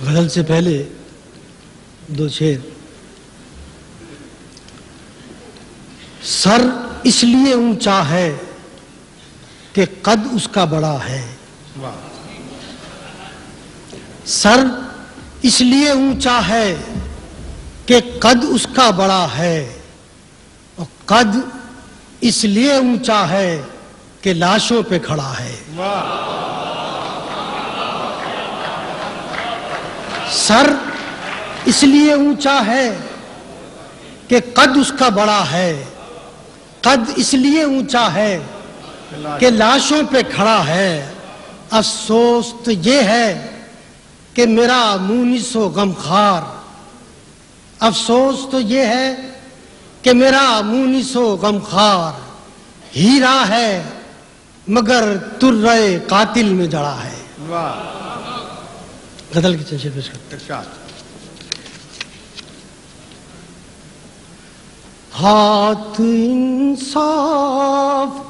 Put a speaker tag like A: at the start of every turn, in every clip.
A: غزل سے پہلے دو شعر. سر اس لیے اونچا ہے کہ قد اس کا بڑا ہے. سر اس لیے اونچا ہے کہ قد اس کا بڑا ہے، اور قد اس لیے اونچا ہے کہ لاشوں پہ کھڑا ہے. سر اس لیے اونچا ہے کہ قد اس کا بڑا ہے، قد اس لیے اونچا ہے کہ لاشوں پہ کھڑا ہے. افسوس تو یہ ہے کہ میرا مونس و غمخوار، افسوس تو یہ ہے کہ میرا مونس و غمخوار ہیرا ہے مگر ترے قاتل میں جڑا ہے. غزل کی چند شعر پیش کرتے ہیں. ہاتھ انصاف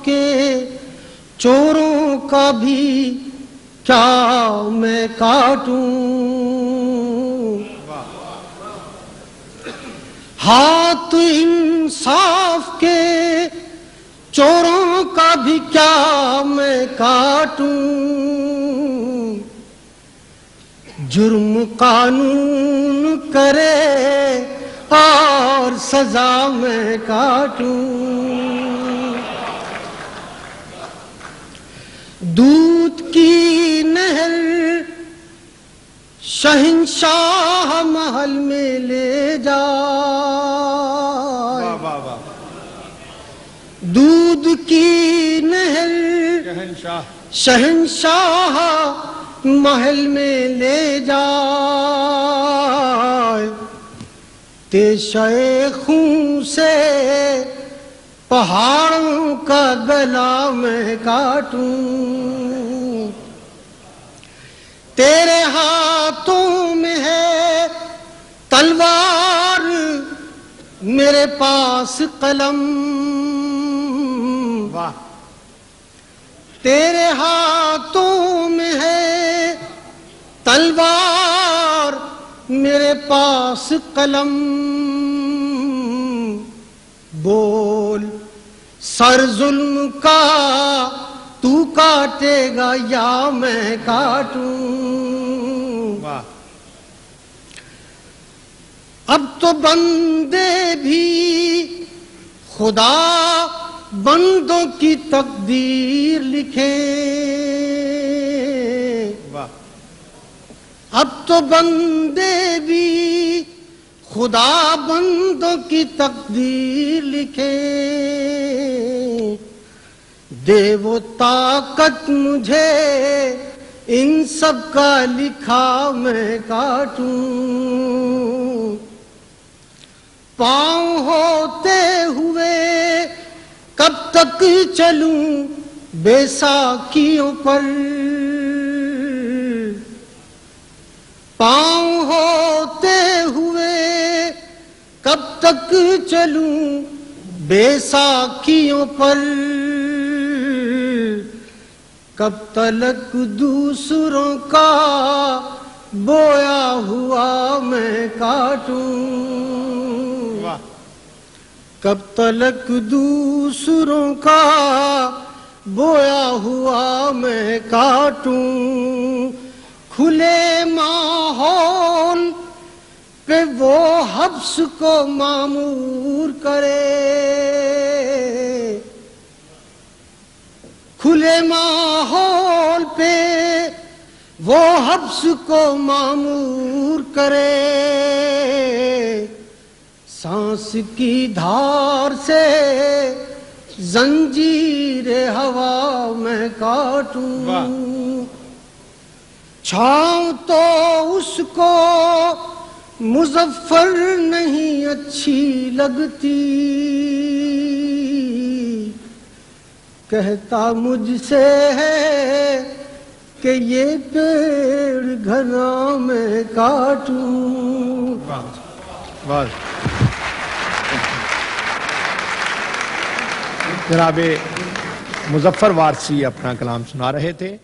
A: کے چوروں کا بھی کیا میں کاٹوں، ہاتھ انصاف کے چوروں کا بھی کیا میں کاٹوں. جرم قانون کرے اور سزا میں کاٹوں. دودھ کی نہر شہنشاہ محل میں لے جائے، دودھ کی نہر شہنشاہ محل میں لے جائے. تیشے خون سے پہاڑوں کا گلا میں کاٹوں. تیرے ہاتھوں میں ہے تلوار، میرے پاس قلم. تیرے ہاتھوں میں ہے تلوار، میرے پاس قلم. بول سر ظلم کا تو کاٹے گا یا میں کاٹوں. اب تو بندے بھی خدا بندوں کی تقدیر لکھے. اب تو بندے بھی خدا بندوں کی تقدیر لکھے. دے وہ طاقت مجھے ان سب کا لکھا میں کاٹوں. پاؤں ہوتے ہوئے کب تک چلوں بے ساکیوں پر، پاؤں ہوتے ہوئے کب تک چلوں بے ساکیوں پر. کب تلک دوسروں کا بویا ہوا میں کاٹوں. کب تلک دوسروں کا بویا ہوا میں کاٹوں. کھلے ماحول پہ وہ حبس کو معمور کرے، کھلے ماحول پہ وہ حبس کو معمور کرے. سانس کی دھار سے زنجیر ہوا میں کاٹوں. چھاؤں تو اس کو مظفر نہیں اچھی لگتی، کہتا مجھ سے ہے کہ یہ پیڑ گھنا میں کاٹوں.
B: جناب مظفر وارثی اپنا کلام سنا رہے تھے.